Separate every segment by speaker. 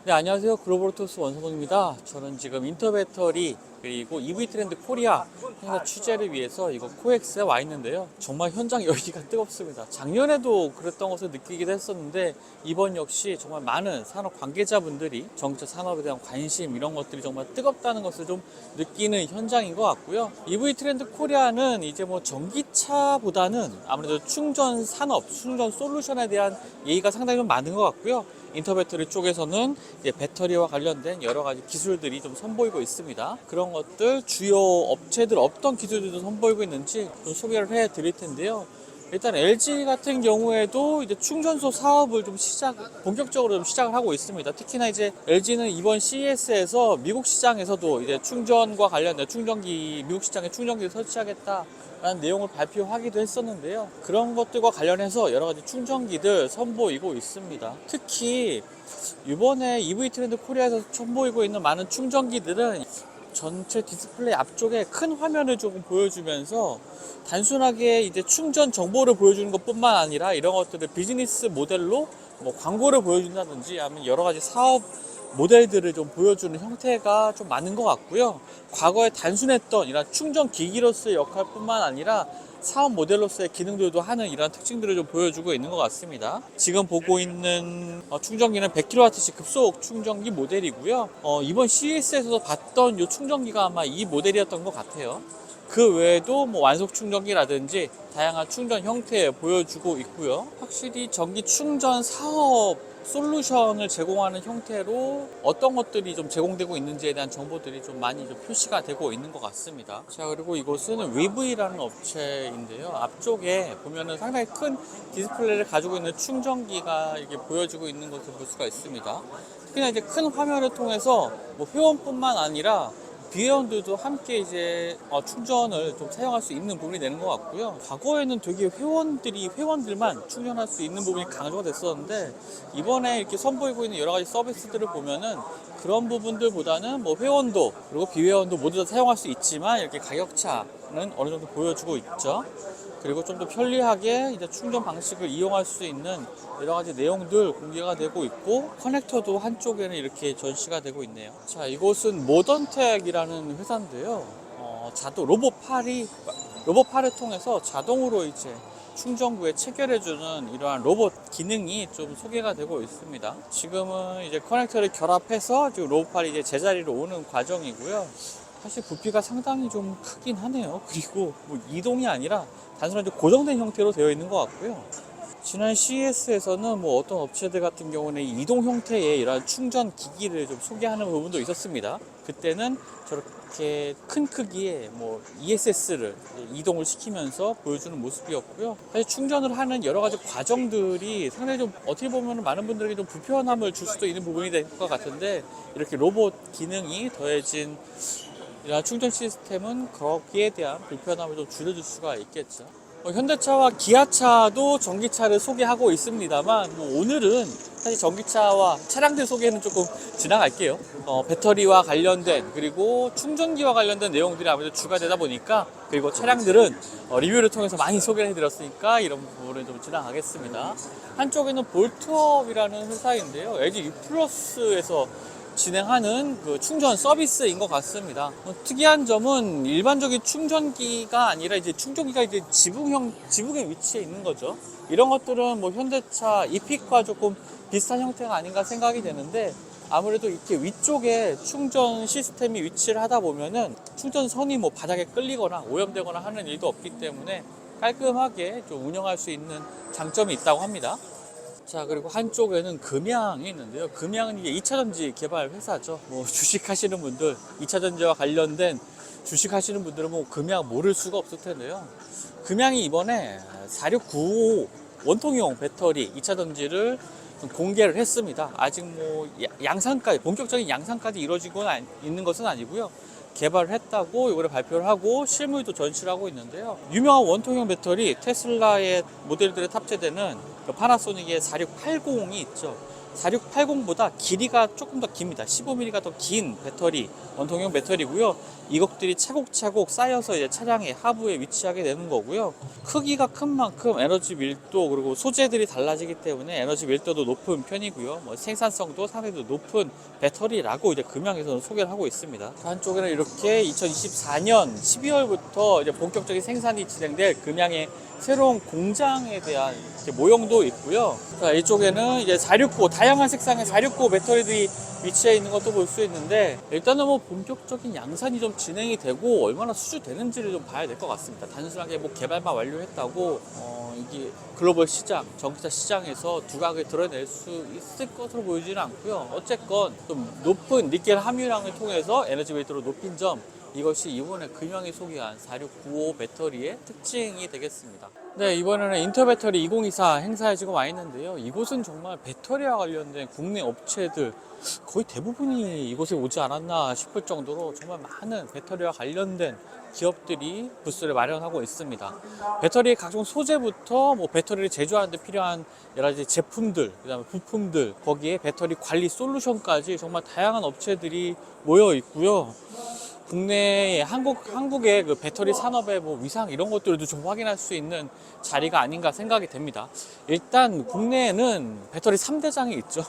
Speaker 1: 네, 안녕하세요. 글로벌토스 원성동입니다. 저는 지금 인터배터리 그리고 EV 트렌드 코리아 행사 취재를 위해서 이거 코엑스에 와 있는데요. 정말 현장 열기가 뜨겁습니다. 작년에도 그랬던 것을 느끼기도 했었는데 이번 역시 정말 많은 산업 관계자분들이 전기차 산업에 대한 관심 이런 것들이 정말 뜨겁다는 것을 좀 느끼는 현장인 것 같고요. EV 트렌드 코리아는 이제 뭐 전기차보다는 아무래도 충전 산업, 충전 솔루션에 대한 얘기가 상당히 좀 많은 것 같고요. 인터배터리 쪽에서는 이제 배터리와 관련된 여러 가지 기술들이 좀 선보이고 있습니다. 그런 것들 주요 업체들 어떤 기술들도 선보이고 있는지 좀 소개를 해 드릴 텐데요. 일단 LG 같은 경우에도 이제 충전소 사업을 좀 본격적으로 좀 시작을 하고 있습니다. 특히나 이제 LG는 이번 CES에서 미국 시장에서도 이제 충전과 관련된 미국 시장에 충전기를 설치하겠다라는 내용을 발표하기도 했었는데요. 그런 것들과 관련해서 여러 가지 충전기들 선보이고 있습니다. 특히 이번에 EV 트렌드 코리아에서 선보이고 있는 많은 충전기들은 전체 디스플레이 앞쪽에 큰 화면을 조금 보여주면서 단순하게 이제 충전 정보를 보여주는 것뿐만 아니라 이런 것들을 비즈니스 모델로 뭐 광고를 보여준다든지 아니면 여러 가지 사업 모델들을 좀 보여주는 형태가 좀 많은 것 같고요. 과거에 단순했던 이런 충전 기기로서의 역할뿐만 아니라 사업 모델로서의 기능들도 하는 이런 특징들을 좀 보여주고 있는 것 같습니다. 지금 보고 있는 충전기는 100kWh 급속 충전기 모델이고요. 이번 CES에서도 봤던 이 충전기가 아마 이 모델이었던 것 같아요. 그 외에도 뭐 완속 충전기라든지 다양한 충전 형태 보여주고 있고요. 확실히 전기 충전 사업 솔루션을 제공하는 형태로 어떤 것들이 좀 제공되고 있는지에 대한 정보들이 좀 많이 좀 표시가 되고 있는 것 같습니다. 자, 그리고 이곳은 위브이라는 업체인데요. 앞쪽에 보면은 상당히 큰 디스플레이를 가지고 있는 충전기가 이렇게 보여지고 있는 것을 볼 수가 있습니다. 특히나 이제 큰 화면을 통해서 뭐 회원뿐만 아니라 비회원들도 함께 이제 충전을 좀 사용할 수 있는 부분이 되는 것 같고요. 과거에는 되게 회원들만 충전할 수 있는 부분이 강조가 됐었는데 이번에 이렇게 선보이고 있는 여러 가지 서비스들을 보면은 그런 부분들보다는 뭐 회원도 그리고 비회원도 모두 다 사용할 수 있지만 이렇게 가격차는 어느 정도 보여주고 있죠. 그리고 좀 더 편리하게 이제 충전 방식을 이용할 수 있는 여러 가지 내용들 공개가 되고 있고 커넥터도 한쪽에는 이렇게 전시가 되고 있네요. 자, 이곳은 모던텍이라는 회사인데요. 로봇팔을 통해서 자동으로 이제 충전구에 체결해주는 이러한 로봇 기능이 좀 소개가 되고 있습니다. 지금은 이제 커넥터를 결합해서 지금 로봇팔이 이제 제자리로 오는 과정이고요. 사실 부피가 상당히 좀 크긴 하네요. 그리고 뭐 이동이 아니라 단순하게 고정된 형태로 되어 있는 것 같고요. 지난 CES에서는 뭐 어떤 업체들 같은 경우는 이동 형태의 이러한 충전 기기를 좀 소개하는 부분도 있었습니다. 그때는 저렇게 큰 크기의 뭐 ESS를 이동을 시키면서 보여주는 모습이었고요. 사실 충전을 하는 여러 가지 과정들이 상당히 좀 어떻게 보면 많은 분들에게 좀 불편함을 줄 수도 있는 부분이 될 것 같은데 이렇게 로봇 기능이 더해진 이런 충전 시스템은 거기에 대한 불편함을 좀 줄여줄 수가 있겠죠. 현대차와 기아차도 전기차를 소개하고 있습니다만 오늘은 사실 전기차와 차량들 소개는 조금 지나갈게요. 배터리와 관련된 그리고 충전기와 관련된 내용들이 아무래도 주가 되다 보니까 그리고 차량들은 리뷰를 통해서 많이 소개를 해드렸으니까 이런 부분을 좀 지나가겠습니다. 한쪽에는 볼트업이라는 회사인데요. LG U 플러스에서 진행하는 그 충전 서비스인 것 같습니다. 특이한 점은 일반적인 충전기가 아니라 이제 충전기가 이제 지붕의 위치에 있는 거죠. 이런 것들은 뭐 현대차 이픽과 조금 비슷한 형태가 아닌가 생각이 되는데 아무래도 이렇게 위쪽에 충전 시스템이 위치를 하다 보면은 충전선이 뭐 바닥에 끌리거나 오염되거나 하는 일도 없기 때문에 깔끔하게 좀 운영할 수 있는 장점이 있다고 합니다. 자, 그리고 한쪽에는 금양이 있는데요. 금양은 이게 2차전지 개발 회사죠. 뭐 주식하시는 분들, 2차전지와 관련된 주식하시는 분들은 뭐 금양 모를 수가 없을 텐데요. 금양이 이번에 4695 원통형 배터리 2차전지를 공개를 했습니다. 아직 뭐 본격적인 양산까지 이루어지고 있는 것은 아니고요. 개발을 했다고 이거를 발표를 하고 실물도 전시를 하고 있는데요. 유명한 원통형 배터리 테슬라의 모델들에 탑재되는 그 파나소닉의 4680이 있죠. 4680보다 길이가 조금 더 깁니다. 15mm가 더 긴 배터리, 원통형 배터리고요. 이것들이 차곡차곡 쌓여서 이제 차량의 하부에 위치하게 되는 거고요. 크기가 큰 만큼 에너지 밀도 그리고 소재들이 달라지기 때문에 에너지 밀도도 높은 편이고요. 뭐 생산성도 상당히 높은 배터리라고 이제 금양에서는 소개를 하고 있습니다. 한쪽에는 이렇게 2024년 12월부터 이제 본격적인 생산이 진행될 금양의 새로운 공장에 대한 모형도 있고요. 자, 이쪽에는 이제 469 다양한 색상의 469 배터리들이 위치해 있는 것도 볼 수 있는데, 일단은 뭐 본격적인 양산이 좀 진행이 되고 얼마나 수주되는지를 좀 봐야 될 것 같습니다. 단순하게 뭐 개발만 완료했다고 이게 글로벌 시장, 전기차 시장에서 두각을 드러낼 수 있을 것으로 보이지는 않고요. 어쨌건 좀 높은 니켈 함유량을 통해서 에너지 웨이트로 높인 점, 이것이 이번에 금양이 소개한 4695 배터리의 특징이 되겠습니다. 네, 이번에는 인터배터리 2024 행사에 지금 와 있는데요. 이곳은 정말 배터리와 관련된 국내 업체들 거의 대부분이 이곳에 오지 않았나 싶을 정도로 정말 많은 배터리와 관련된 기업들이 부스를 마련하고 있습니다. 배터리의 각종 소재부터 뭐 배터리를 제조하는 데 필요한 여러 가지 제품들, 그다음에 부품들, 거기에 배터리 관리 솔루션까지 정말 다양한 업체들이 모여 있고요. 국내의 한국의 그 배터리 산업의 뭐 위상 이런 것들도 좀 확인할 수 있는 자리가 아닌가 생각이 됩니다. 일단 국내에는 배터리 3대장이 있죠.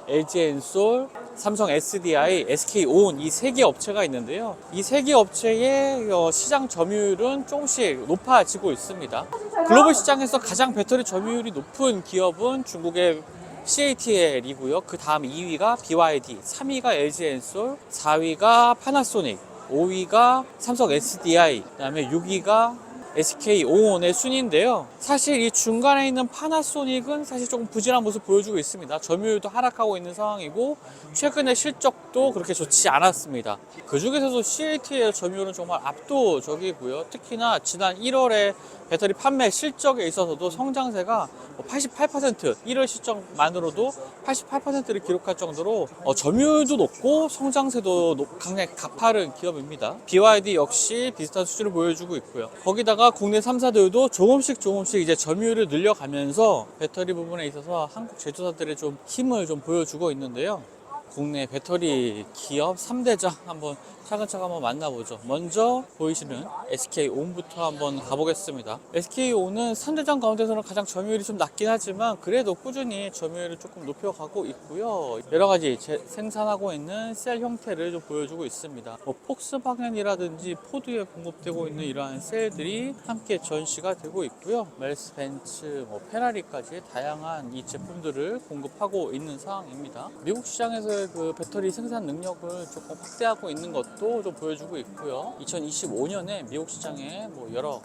Speaker 1: LG 엔솔, 삼성 SDI, SK 오온 이 세 개 업체가 있는데요. 이 세 개 업체의 시장 점유율은 조금씩 높아지고 있습니다. 글로벌 시장에서 가장 배터리 점유율이 높은 기업은 중국의 CATL이고요. 그 다음 2위가 BYD, 3위가 LG 엔솔, 4위가 파나소닉, 5위가 삼성 SDI, 그 다음에 6위가 SK 오온의 순위인데요. 사실 이 중간에 있는 파나소닉은 사실 조금 부진한 모습 보여주고 있습니다. 점유율도 하락하고 있는 상황이고 최근에 실적도 그렇게 좋지 않았습니다. 그 중에서도 CATL 점유율은 정말 압도적이고요. 특히나 지난 1월에 배터리 판매 실적에 있어서도 성장세가 88%, 1월 실적만으로도 88%를 기록할 정도로 점유율도 높고 성장세도 굉장히 가파른 기업입니다. BYD 역시 비슷한 수준을 보여주고 있고요. 거기다가 국내 3사들도 조금씩 이제 점유율을 늘려가면서 배터리 부분에 있어서 한국 제조사들의 좀 힘을 좀 보여주고 있는데요. 국내 배터리 기업 3대장 한번 차근차근 한번 만나보죠. 먼저 보이시는 SK온부터 한번 가보겠습니다. SK온은 3대장 가운데서는 가장 점유율이 좀 낮긴 하지만 그래도 꾸준히 점유율을 조금 높여가고 있고요. 여러 가지 생산하고 있는 셀 형태를 좀 보여주고 있습니다. 뭐 폭스바겐이라든지 포드에 공급되고 있는 이러한 셀들이 함께 전시가 되고 있고요. 멜스 벤츠, 페라리까지 다양한 이 제품들을 공급하고 있는 상황입니다. 미국 시장에서의 그 배터리 생산 능력을 조금 확대하고 있는 것도 좀 보여주고 있고요. 2025년에 미국 시장에 뭐 여러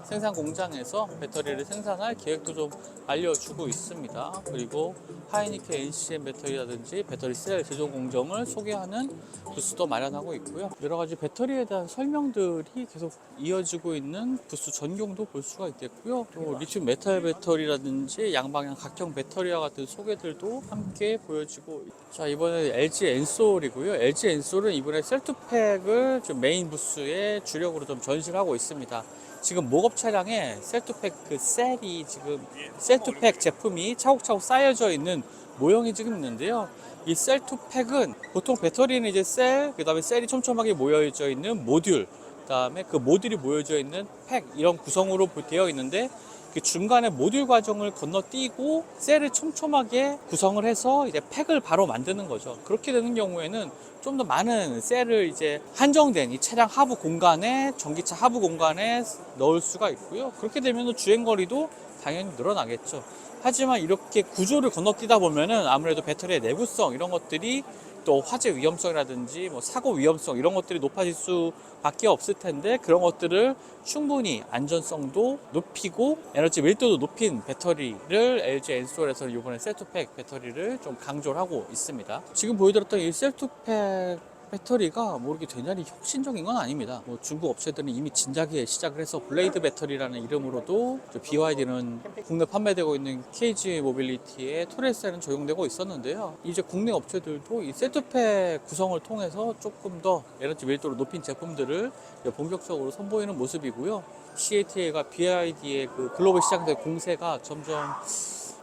Speaker 1: 생산 공장에서 배터리를 생산할 계획도 좀 알려주고 있습니다. 그리고 하이니켄 NCM 배터리라든지 배터리 셀 제조 공정을 소개하는 부스도 마련하고 있고요. 여러 가지 배터리에 대한 설명들이 계속 이어지고 있는 부스 전경도 볼 수가 있겠고요. 또 리튬 메탈 배터리라든지 양방향 각형 배터리와 같은 소개들도 함께 보여지고 있습니다. 자, 이번에 LG 엔솔이고요. LG 엔솔은 이번에 셀투팩을 좀 메인 부스에 주력으로 좀 전시를 하고 있습니다. 지금 목업 차량에 셀투팩 그 셀이 지금 셀투팩 제품이 차곡차곡 쌓여져 있는 모형이 지금 있는데요. 이 셀투팩은 보통 배터리는 이제 셀, 그 다음에 셀이 촘촘하게 모여져 있는 모듈, 그 다음에 그 모듈이 모여져 있는 팩 이런 구성으로 되어 있는데 그 중간에 모듈 과정을 건너뛰고 셀을 촘촘하게 구성을 해서 이제 팩을 바로 만드는 거죠. 그렇게 되는 경우에는 좀 더 많은 셀을 이제 한정된 이 차량 하부 공간에, 전기차 하부 공간에 넣을 수가 있고요. 그렇게 되면 주행거리도 당연히 늘어나겠죠. 하지만 이렇게 구조를 건너뛰다 보면은 아무래도 배터리의 내구성 이런 것들이 또 화재 위험성이라든지 뭐 사고 위험성 이런 것들이 높아질 수밖에 없을 텐데, 그런 것들을 충분히 안전성도 높이고 에너지 밀도도 높인 배터리를 LG 엔솔에서 이번에 셀투팩 배터리를 좀 강조를 하고 있습니다. 지금 보여드렸던 이 셀투팩 배터리가 뭐 이렇게 대단히 혁신적인 건 아닙니다. 뭐 중국 업체들은 이미 진작에 시작을 해서 블레이드 배터리라는 이름으로도 BYD는 국내 판매되고 있는 KG 모빌리티의 토레스에는 적용되고 있었는데요. 이제 국내 업체들도 이 셀투팩 구성을 통해서 조금 더 에너지 밀도를 높인 제품들을 본격적으로 선보이는 모습이고요. CATL과 BYD의 그 글로벌 시장대 공세가 점점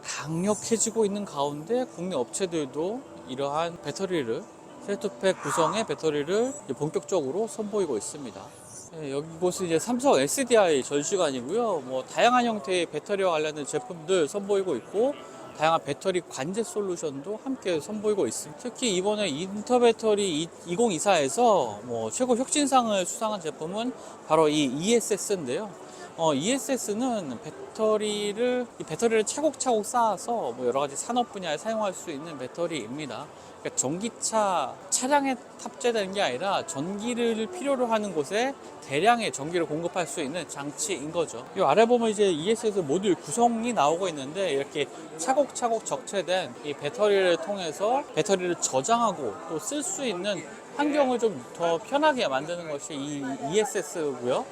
Speaker 1: 강력해지고 있는 가운데 국내 업체들도 이러한 배터리를 셀토팩 구성의 배터리를 본격적으로 선보이고 있습니다. 네, 이곳은 이제 삼성 SDI 전시관이고요. 뭐 다양한 형태의 배터리와 관련된 제품들 선보이고 있고 다양한 배터리 관제 솔루션도 함께 선보이고 있습니다. 특히 이번에 인터배터리 2024에서 뭐 최고 혁신상을 수상한 제품은 바로 이 ESS인데요. ESS는 배터리를 차곡차곡 쌓아서 뭐 여러 가지 산업 분야에 사용할 수 있는 배터리입니다. 그러니까 전기차 차량에 탑재되는 게 아니라 전기를 필요로 하는 곳에 대량의 전기를 공급할 수 있는 장치인 거죠. 이 아래 보면 이제 ESS 모듈 구성이 나오고 있는데 이렇게 차곡차곡 적재된 이 배터리를 통해서 배터리를 저장하고 또 쓸 수 있는 환경을 좀 더 편하게 만드는 것이 이 ESS고요.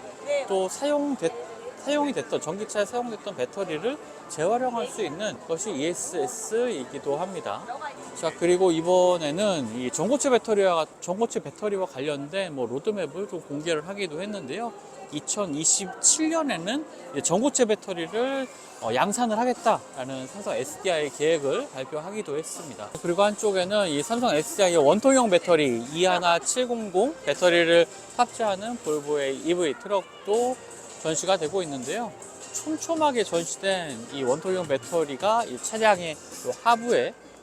Speaker 1: 또 사용이 됐던 전기차에 사용됐던 배터리를 재활용할 수 있는 것이 ESS이기도 합니다. 자, 그리고 이번에는 이 전고체 배터리와 관련된 뭐 로드맵을 좀 공개를 하기도 했는데요. 2027년에는 전고체 배터리를 양산을 하겠다라는 삼성 SDI 계획을 발표하기도 했습니다. 그리고 한쪽에는 이 삼성 SDI의 원통형 배터리 21700 배터리를 탑재하는 볼보의 EV 트럭도 전시가 되고 있는데요. 촘촘하게 전시된 이 원통형 배터리가 이 차량의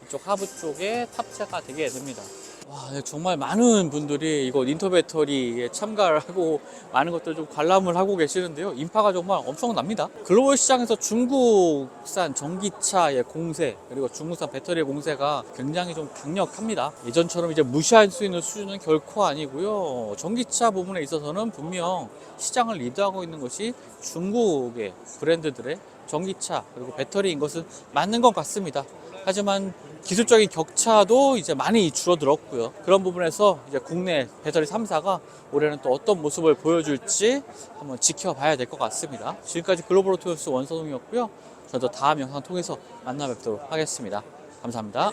Speaker 1: 이쪽 하부 쪽에 탑재가 되게 됩니다. 와, 정말 많은 분들이 이곳 인터배터리에 참가를 하고 많은 것들 좀 관람을 하고 계시는데요. 인파가 정말 엄청납니다. 글로벌 시장에서 중국산 전기차의 공세 그리고 중국산 배터리의 공세가 굉장히 좀 강력합니다. 예전처럼 이제 무시할 수 있는 수준은 결코 아니고요. 전기차 부분에 있어서는 분명 시장을 리드하고 있는 것이 중국의 브랜드들의 전기차 그리고 배터리인 것은 맞는 것 같습니다. 하지만 기술적인 격차도 이제 많이 줄어들었고요. 그런 부분에서 이제 국내 배터리 3사가 올해는 또 어떤 모습을 보여줄지 한번 지켜봐야 될 것 같습니다. 지금까지 글로벌 오토뉴스 원서동이었고요. 저도 다음 영상 통해서 만나 뵙도록 하겠습니다. 감사합니다.